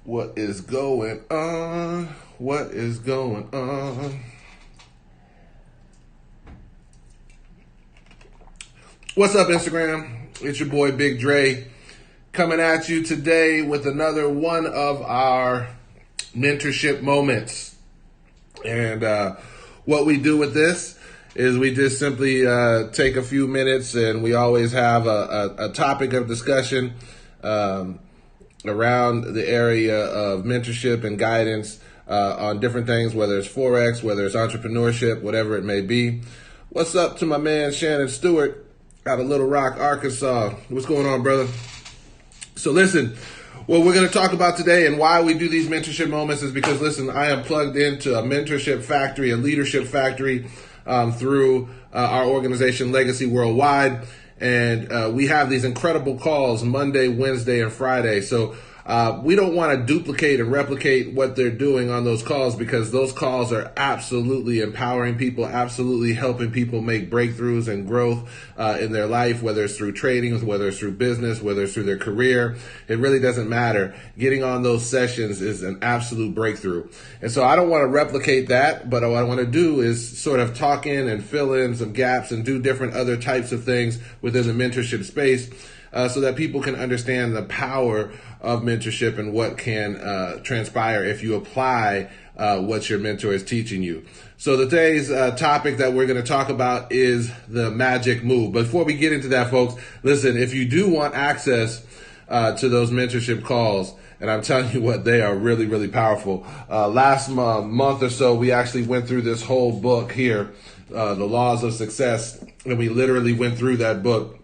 What is going on? What is going on? What's up, Instagram? It's your boy Big Dre coming at you today with another one of our mentorship moments. And what we do with this is we just simply take a few minutes, and we always have a topic of discussion around the area of mentorship and guidance on different things, whether it's Forex, whether it's entrepreneurship, whatever it may be. What's up to my man Shannon Stewart out of Little Rock, Arkansas? What's going on, brother? So listen, what we're going to talk about today and why we do these mentorship moments is because, listen, I am plugged into a mentorship factory, a leadership factory through our organization Legacy Worldwide. And we have these incredible calls Monday, Wednesday, and Friday. So we don't want to duplicate and replicate what they're doing on those calls, because those calls are absolutely empowering people, absolutely helping people make breakthroughs and growth in their life, whether it's through trading, whether it's through business, whether it's through their career. It really doesn't matter. Getting on those sessions is an absolute breakthrough. And so I don't want to replicate that, but what I want to do is sort of talk in and fill in some gaps and do different other types of things within the mentorship space so that people can understand the power of mentorship and what can transpire if you apply what your mentor is teaching you. So today's topic that we're going to talk about is the magic move. Before we get into that, folks, listen, if you do want access to those mentorship calls, and I'm telling you what, they are really, really powerful. Last month or so, we actually went through this whole book here, The Laws of Success, and we literally went through that book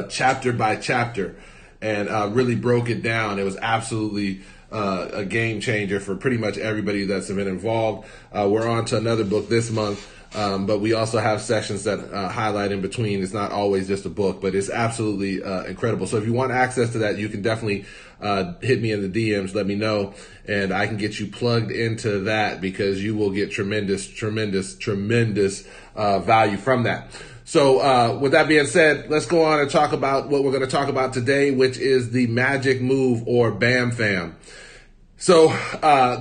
chapter by chapter and really broke it down. It was absolutely a game changer for pretty much everybody that's been involved. We're on to another book this month, but we also have sessions that highlight in between. It's not always just a book, but it's absolutely incredible. So if you want access to that, you can definitely hit me in the DMs, let me know, and I can get you plugged into that, because you will get tremendous value from that. So with that being said, let's go on and talk about what we're going to talk about today, which is the magic move, or BAMFAM. So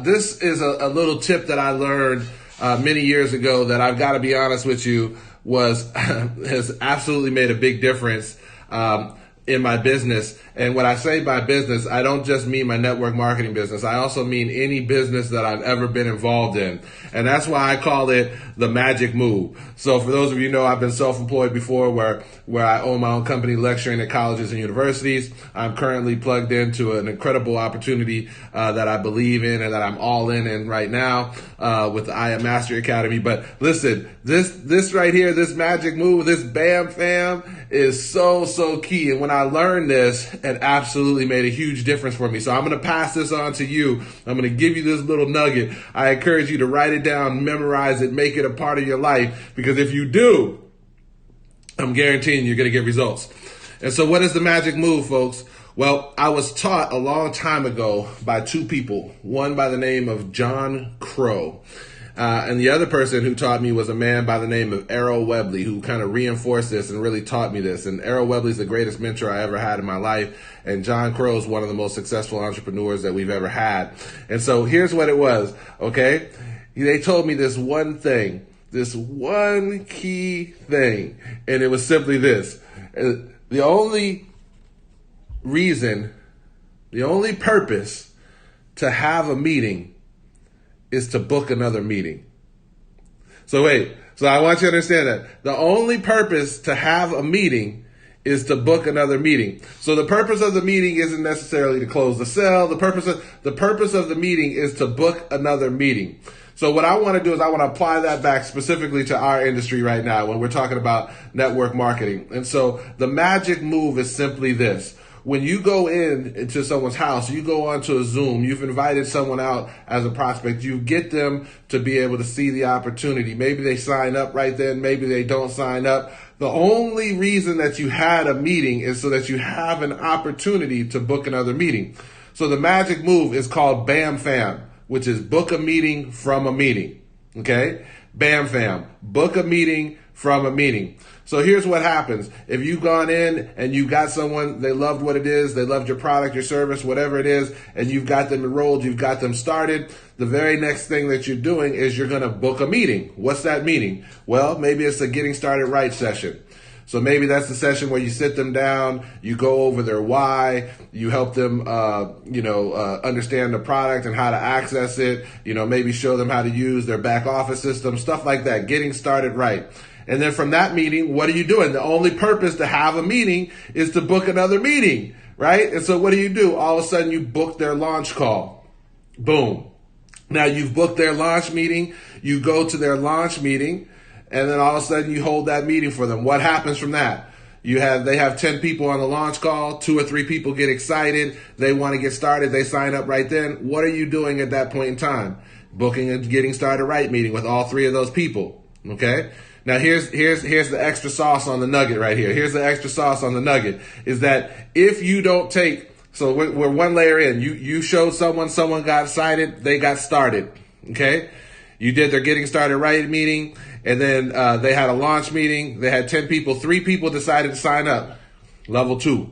this is a little tip that I learned many years ago that I've got to be honest with you has absolutely made a big difference in my business. And when I say my business, I don't just mean my network marketing business. I also mean any business that I've ever been involved in. And that's why I call it the magic move. So for those of you who know, I've been self-employed before, where I own my own company lecturing at colleges and universities. I'm currently plugged into an incredible opportunity that I believe in and that I'm all in right now with the I Am Mastery Academy. But listen, this right here, this magic move, this BAMFAM is so key. And when I learned this, it absolutely made a huge difference for me. So I'm going to pass this on to you. I'm going to give you this little nugget. I encourage you to write it down, memorize it, make it a part of your life, because if you do, I'm guaranteeing you're going to get results. And so what is the magic move, folks? Well, I was taught a long time ago by two people, one by the name of John Crow. And the other person who taught me was a man by the name of Errol Webley, who kind of reinforced this and really taught me this. And Errol Webley is the greatest mentor I ever had in my life. And John Crow is one of the most successful entrepreneurs that we've ever had. And so here's what it was, okay? They told me this one thing, this one key thing. And it was simply this. The only purpose to have a meeting is to book another meeting. So I want you to understand that the only purpose to have a meeting is to book another meeting. So the purpose of the meeting isn't necessarily to close the sale. The purpose of the meeting is to book another meeting. So what I want to do is I want to apply that back specifically to our industry right now when we're talking about network marketing. And so the magic move is simply this. When you go into someone's house, you go onto a Zoom, you've invited someone out as a prospect, you get them to be able to see the opportunity. Maybe they sign up right then, maybe they don't sign up. The only reason that you had a meeting is so that you have an opportunity to book another meeting. So the magic move is called BAMFAM, which is book a meeting from a meeting. Okay? BAMFAM, book a meeting from a meeting. So here's what happens. If you've gone in and you got someone, they loved what it is, they loved your product, your service, whatever it is, and you've got them enrolled, you've got them started, the very next thing that you're doing is you're going to book a meeting. What's that meeting? Well, maybe it's a getting started right session. So maybe that's the session where you sit them down, you go over their why, you help them, understand the product and how to access it, maybe show them how to use their back office system, stuff like that, getting started right. And then from that meeting, what are you doing? The only purpose to have a meeting is to book another meeting, right? And so what do? All of a sudden you book their launch call. Boom. Now you've booked their launch meeting, you go to their launch meeting, and then all of a sudden you hold that meeting for them. What happens from that? They have 10 people on the launch call, 2 or 3 people get excited, they want to get started, they sign up right then. What are you doing at that point in time? Booking a getting started right meeting with all 3 of those people. Okay? Now here's the extra sauce on the nugget right here. Here's the extra sauce on the nugget is that if you don't take, so we're one layer in, you showed someone got excited, they got started. Okay? You did their getting started right meeting, and then they had a launch meeting. They had 10 people. 3 people decided to sign up. Level 2,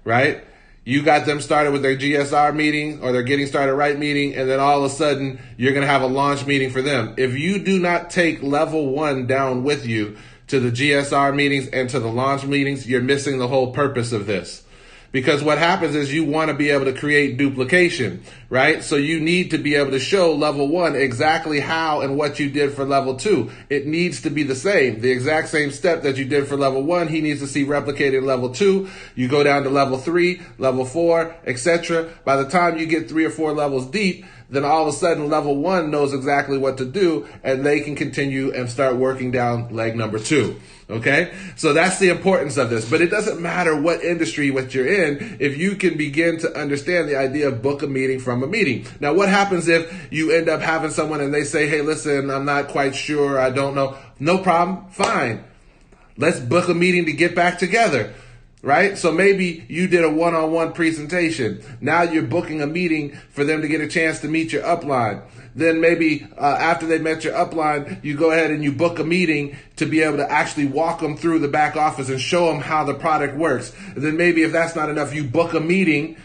right? You got them started with their GSR meeting or their getting started right meeting, and then all of a sudden you're going to have a launch meeting for them. If you do not take level 1 down with you to the GSR meetings and to the launch meetings, you're missing the whole purpose of this. Because what happens is you want to be able to create duplication, right? So you need to be able to show level 1 exactly how and what you did for level 2. It needs to be the same. The exact same step that you did for level 1, he needs to see replicated in level 2. You go down to level 3, level 4, etc. By the time you get 3 or 4 levels deep, then all of a sudden level 1 knows exactly what to do, and they can continue and start working down leg number 2. Okay? So that's the importance of this. But it doesn't matter what industry what you're in if you can begin to understand the idea of book a meeting from a meeting. Now, what happens if you end up having someone and they say, hey, listen, I'm not quite sure, I don't know. No problem. Fine. Let's book a meeting to get back together. Right? So maybe you did a one-on-one presentation. Now you're booking a meeting for them to get a chance to meet your upline. Then maybe after they met your upline, you go ahead and you book a meeting to be able to actually walk them through the back office and show them how the product works. And then maybe if that's not enough, you book a meeting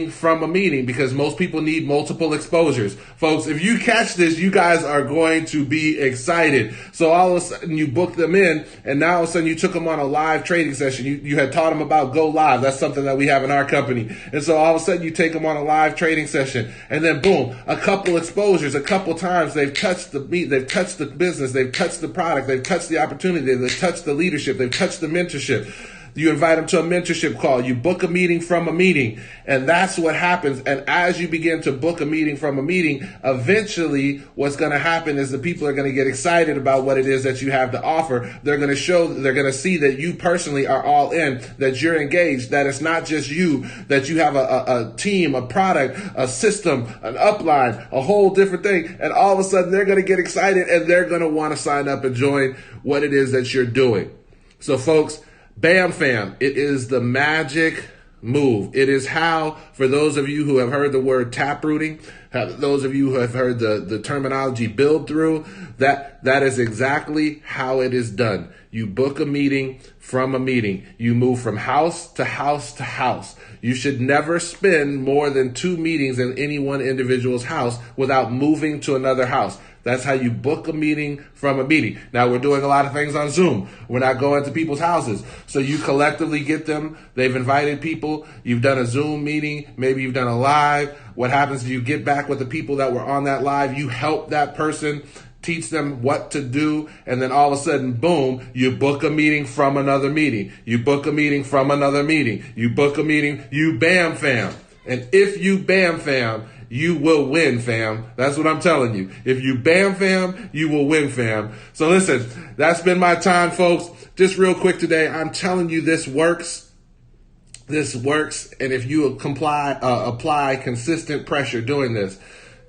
from a meeting, because most people need multiple exposures. Folks, if you catch this, you guys are going to be excited. So all of a sudden you book them in, and now all of a sudden you took them on a live trading session. You had taught them about Go Live. That's something that we have in our company. And so all of a sudden you take them on a live trading session, and then boom, a couple exposures, a couple times they've touched the meat, they've touched the business, they've touched the product, they've touched the opportunity, they've touched the leadership, they've touched the mentorship. You invite them to a mentorship call. You book a meeting from a meeting. And that's what happens. And as you begin to book a meeting from a meeting, eventually what's going to happen is the people are going to get excited about what it is that you have to offer. They're going to see that you personally are all in, that you're engaged, that it's not just you, that you have a team, a product, a system, an upline, a whole different thing. And all of a sudden they're going to get excited and they're going to want to sign up and join what it is that you're doing. So folks, BAMFAM, it is the magic move. It is how, for those of you who have heard the word taprooting, those of you who have heard the terminology build through, that is exactly how it is done. You book a meeting from a meeting. You move from house to house to house. You should never spend more than 2 meetings in any one individual's house without moving to another house. That's how you book a meeting from a meeting. Now, we're doing a lot of things on Zoom. We're not going to people's houses. So you collectively get them. They've invited people. You've done a Zoom meeting. Maybe you've done a live. What happens is you get back with the people that were on that live. You help that person, teach them what to do, and then all of a sudden, boom, you book a meeting from another meeting. You book a meeting from another meeting. You book a meeting, you BAMFAM. And if you BAMFAM, you will win, fam. That's what I'm telling you. If you BAMFAM, you will win, fam. So listen, that's been my time, folks. Just real quick today, I'm telling you this works. This works. And if you apply consistent pressure doing this,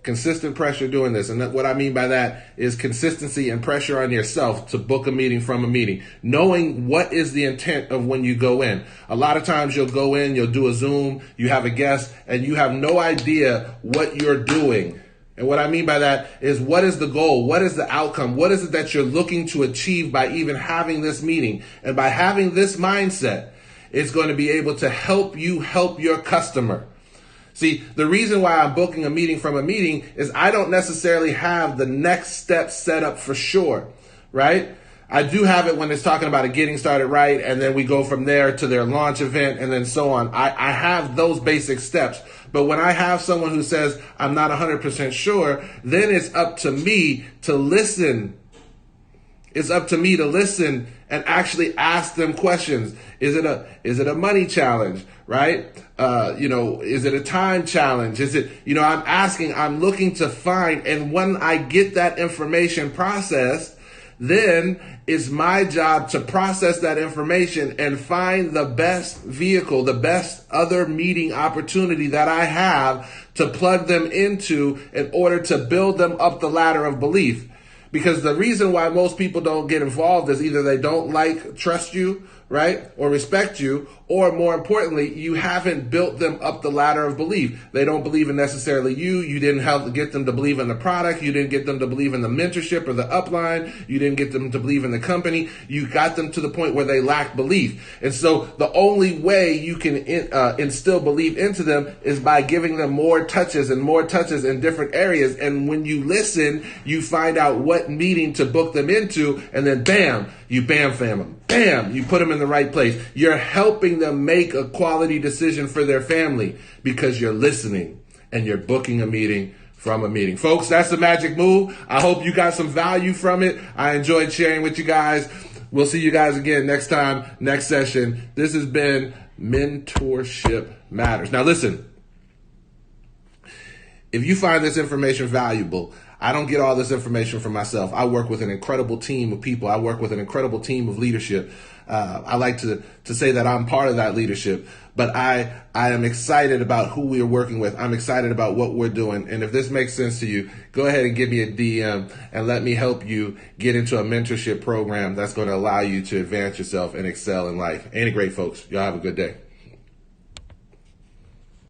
and what I mean by that is consistency and pressure on yourself to book a meeting from a meeting, knowing what is the intent of when you go in. A lot of times you'll go in, you'll do a Zoom, you have a guest, and you have no idea what you're doing And what I mean by that is, what is the goal? What is the outcome? What is it that you're looking to achieve by even having this meeting? And by having this mindset, it's going to be able to help you help your customer. See, the reason why I'm booking a meeting from a meeting is I don't necessarily have the next step set up for sure, right? I do have it when it's talking about it getting started right, and then we go from there to their launch event and then so on. I have those basic steps. But when I have someone who says, I'm not 100% sure, then it's up to me to listen. It's up to me to listen and actually ask them questions. Is it a money challenge, right? Is it a time challenge? Is it, I'm looking to find, and when I get that information processed, then it's my job to process that information and find the best vehicle, the best other meeting opportunity that I have to plug them into in order to build them up the ladder of belief. Because the reason why most people don't get involved is either they don't trust you, right? Or respect you, or more importantly, you haven't built them up the ladder of belief. They don't believe in necessarily you. You didn't help to get them to believe in the product. You didn't get them to believe in the mentorship or the upline. You didn't get them to believe in the company. You got them to the point where they lack belief. And so the only way you can instill belief into them is by giving them more touches in different areas. And when you listen, you find out what meeting to book them into, and then bam, you BAMFAM them. Bam, you put them in the right place. You're helping them make a quality decision for their family because you're listening and you're booking a meeting from a meeting. Folks, that's the magic move. I hope you got some value from it. I enjoyed sharing with you guys. We'll see you guys again next time, next session. This has been Mentorship Matters. Now listen, if you find this information valuable, I don't get all this information from myself. I work with an incredible team of people. I work with an incredible team of leadership. I like to say that I'm part of that leadership, but I am excited about who we are working with. I'm excited about what we're doing. And if this makes sense to you, go ahead and give me a DM and let me help you get into a mentorship program that's going to allow you to advance yourself and excel in life. Ain't it great, folks? Y'all have a good day.